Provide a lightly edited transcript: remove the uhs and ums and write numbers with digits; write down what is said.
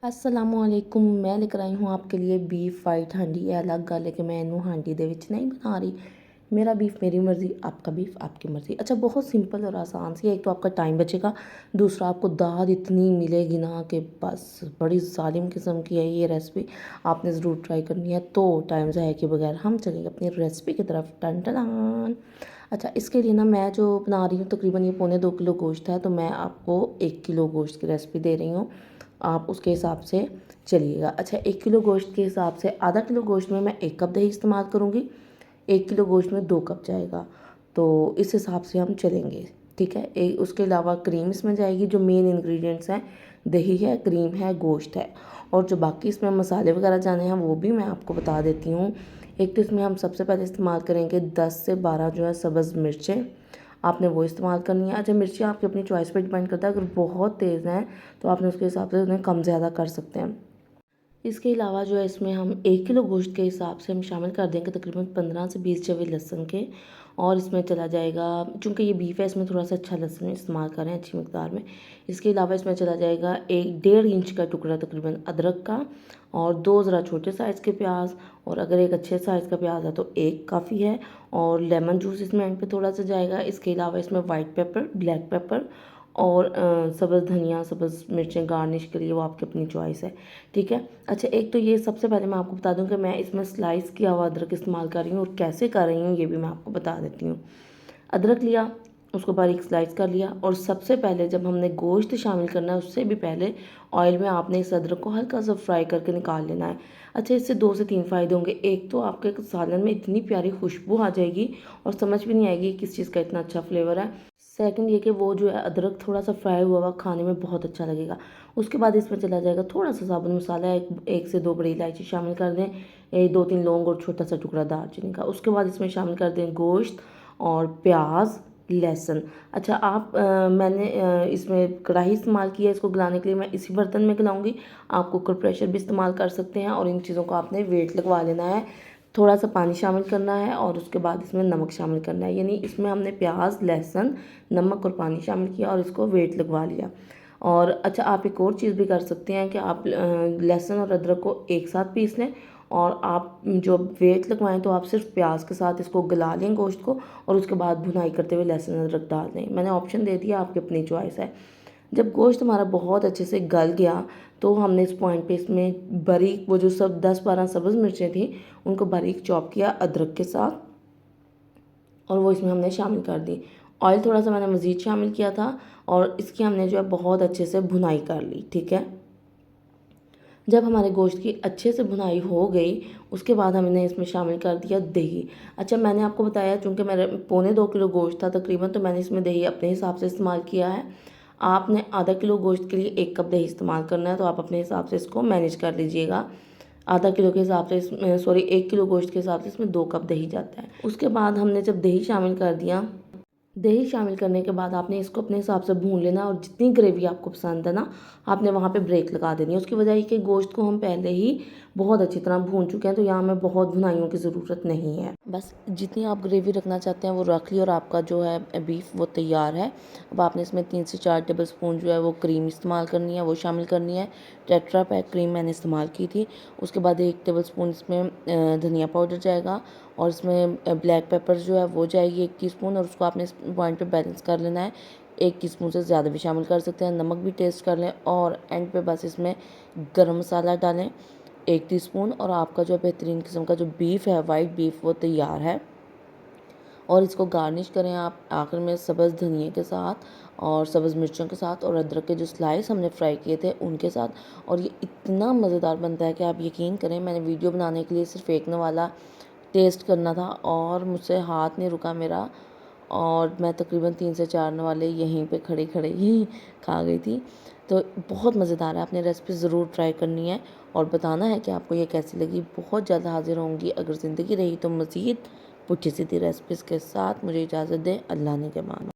असलामुअलैकुम। मैं लेकर आई हूँ आपके लिए बीफ वाइट हांडी। ये अलग गल है कि मैं इनू हांडी दे विच नहीं बना रही। मेरा बीफ मेरी मर्ज़ी, आपका बीफ आपकी मर्ज़ी। अच्छा, बहुत सिंपल और आसान सी है। एक तो आपका टाइम बचेगा, दूसरा आपको दाद इतनी मिलेगी ना कि बस बड़ी जालिम किस्म की है ये रेसिपी। आपने ज़रूर ट्राई करनी है। तो टाइम ज़ाया के बगैर हम चलेंगे अपनी रेसिपी की तरफ। टन टनान। अच्छा, इसके लिए ना मैं जो बना रही हूँ तकरीबन ये 2.25 किलो गोश्त है, तो मैं आपको 1 किलो गोश्त की रेसिपी दे रही हूँ। आप उसके हिसाब से चलिएगा। अच्छा, 1 किलो गोश्त के हिसाब से आधा किलो गोश्त में मैं 1 कप दही इस्तेमाल करूँगी। 1 किलो गोश्त में 2 कप जाएगा, तो इस हिसाब से हम चलेंगे। ठीक है। उसके अलावा क्रीम इसमें जाएगी। जो मेन इंग्रेडिएंट्स हैं, दही है, क्रीम है, गोश्त है, और जो बाकी इसमें मसाले वगैरह जाने हैं वो भी मैं आपको बता देती हूँ। एक तो इसमें हम सबसे पहले इस्तेमाल करेंगे 10 से 12 जो है सब्ज़ मिर्चें। आपने वो इस्तेमाल करनी है। अच्छा, मिर्ची आपकी अपनी चॉइस पे डिपेंड करता है। अगर बहुत तेज़ हैं तो आपने उसके हिसाब से उन्हें कम ज़्यादा कर सकते हैं। इसके अलावा जो है इसमें हम 1 किलो गोश्त के हिसाब से हम शामिल कर देंगे तकरीबन 15 से 20 जवे लहसुन के। और इसमें चला जाएगा, चूँकि ये बीफ है इसमें थोड़ा सा अच्छा लहसुन इस्तेमाल करें अच्छी मकदार में। इसके अलावा इसमें चला जाएगा 1-1.5 इंच का टुकड़ा तकरीबन अदरक का, और 2 ज़रा छोटे साइज़ के प्याज, और अगर एक अच्छे साइज़ का प्याज है तो एक काफ़ी है, और लेमन जूस इसमें एंड पे थोड़ा सा जाएगा। इसके अलावा इसमें वाइट पेपर, ब्लैक पेपर, और सब्ज़ धनिया, सब्ज़ मिर्चें गार्निश के लिए, वो आपकी अपनी चॉइस है। ठीक है। अच्छा, एक तो ये सबसे पहले मैं आपको बता दूं कि मैं इसमें स्लाइस किया हुआ अदरक इस्तेमाल कर रही हूँ, और कैसे कर रही हूँ ये भी मैं आपको बता देती हूँ। अदरक लिया, उसको बारीक स्लाइस कर लिया, और सबसे पहले जब हमने गोश्त शामिल करना है उससे भी पहले ऑयल में आपने इस अदरक को हल्का सा फ्राई करके निकाल लेना है। अच्छा, इससे 2 से 3 फ़ायदे होंगे। एक तो आपके सालन में इतनी प्यारी खुशबू आ जाएगी और समझ भी नहीं आएगी किस चीज़ का इतना अच्छा फ्लेवर है। सेकंड ये कि वो जो है अदरक थोड़ा सा फ्राई हुआ हुआ खाने में बहुत अच्छा लगेगा। उसके बाद इसमें चला जाएगा थोड़ा सा साबुत मसाला, एक से 2 बड़ी इलायची शामिल कर दें, 2-3 लौंग और छोटा सा टुकड़ा दालचीनी का। उसके बाद इसमें शामिल कर दें गोश्त और प्याज, लहसुन। अच्छा, मैंने इसमें कढ़ाई इस्तेमाल की है इसको गलाने के लिए। मैं इसी बर्तन में गलाऊंगी। आप कुकर प्रेशर भी इस्तेमाल कर सकते हैं, और इन चीज़ों को आपने वेट लगवा लेना है। थोड़ा सा पानी शामिल करना है, और उसके बाद इसमें नमक शामिल करना है। यानी इसमें हमने प्याज, लहसुन, नमक और पानी शामिल किया और इसको वेट लगवा लिया। और अच्छा, आप एक और चीज़ भी कर सकते हैं कि आप लहसुन और अदरक को एक साथ पीस लें, और आप जो वेट लगवाएं तो आप सिर्फ प्याज के साथ इसको गला लें गोश्त को, और उसके बाद भुनाई करते हुए लहसुन अदरक डाल दें। मैंने ऑप्शन दे दिया, आपकी अपनी चॉइस है। जब गोश्त हमारा बहुत अच्छे से गल गया तो हमने इस पॉइंट पे इसमें बारीक वो जो सब 10-12 सब्ज़ मिर्चें थी उनको बारीक चॉप किया अदरक के साथ, और वो इसमें हमने शामिल कर दी। ऑयल थोड़ा सा मैंने मज़ीद शामिल किया था, और इसकी हमने जो है बहुत अच्छे से भुनाई कर ली। ठीक है। जब हमारे गोश्त की अच्छे से भुनाई हो गई उसके बाद हमने इसमें शामिल कर दिया दही। अच्छा, मैंने आपको बताया चूँकि मेरे 2.25 किलो गोश्त था तकरीबन, तो मैंने इसमें दही अपने हिसाब से इस्तेमाल किया है। आपने आधा किलो गोश्त के लिए 1 कप दही इस्तेमाल करना है, तो आप अपने हिसाब से इसको मैनेज कर लीजिएगा। आधा किलो के हिसाब से इसमें, सॉरी, 1 किलो गोश्त के हिसाब से इसमें 2 कप दही जाता है। उसके बाद हमने जब दही शामिल कर दिया, दही शामिल करने के बाद आपने इसको अपने हिसाब से भून लेना, और जितनी ग्रेवी आपको पसंद है ना आपने वहाँ पे ब्रेक लगा देनी है। उसकी वजह ये कि गोश्त को हम पहले ही बहुत अच्छी तरह भून चुके हैं, तो यहाँ में बहुत भुनाइयों की ज़रूरत नहीं है। बस जितनी आप ग्रेवी रखना चाहते हैं वो रख ली, और आपका जो है बीफ वो तैयार है। अब आपने इसमें 3 से 4 टेबल स्पून जो है वो क्रीम इस्तेमाल करनी है, वो शामिल करनी है। टेट्रा पैक क्रीम मैंने इस्तेमाल की थी। उसके बाद 1 टेबल स्पून इसमें धनिया पाउडर जाएगा, और इसमें ब्लैक पेपर जो है वो जाएगी 1 टीस्पून, और उसको आपने इस पॉइंट पे बैलेंस कर लेना है। 1 टीस्पून से ज़्यादा भी शामिल कर सकते हैं। नमक भी टेस्ट कर लें, और एंड पे बस इसमें गरम मसाला डालें 1 टीस्पून, और आपका जो बेहतरीन किस्म का जो बीफ है, वाइट बीफ, वो तैयार है। और इसको गार्निश करें आप आखिर में सब्ज़ धनिए के साथ, और सब्ज़ मिर्चों के साथ, और अदरक के जो स्लाइस हमने फ्राई किए थे उनके साथ। और ये इतना मज़ेदार बनता है कि आप यकीन करें, मैंने वीडियो बनाने के लिए सिर्फ एक वाला टेस्ट करना था और मुझसे हाथ नहीं रुका मेरा, और मैं तकरीबन 3 से 4 वाले यहीं पे खड़े खड़े ही खा गई थी। तो बहुत मज़ेदार है, आपने रेसिपी ज़रूर ट्राई करनी है और बताना है कि आपको ये कैसी लगी। बहुत जल्द हाजिर होंगी, अगर ज़िंदगी रही तो मज़ीद पुठी सीधी रेसिपीज़ के साथ। मुझे इजाज़त दें, अल्लाह ने के मानो।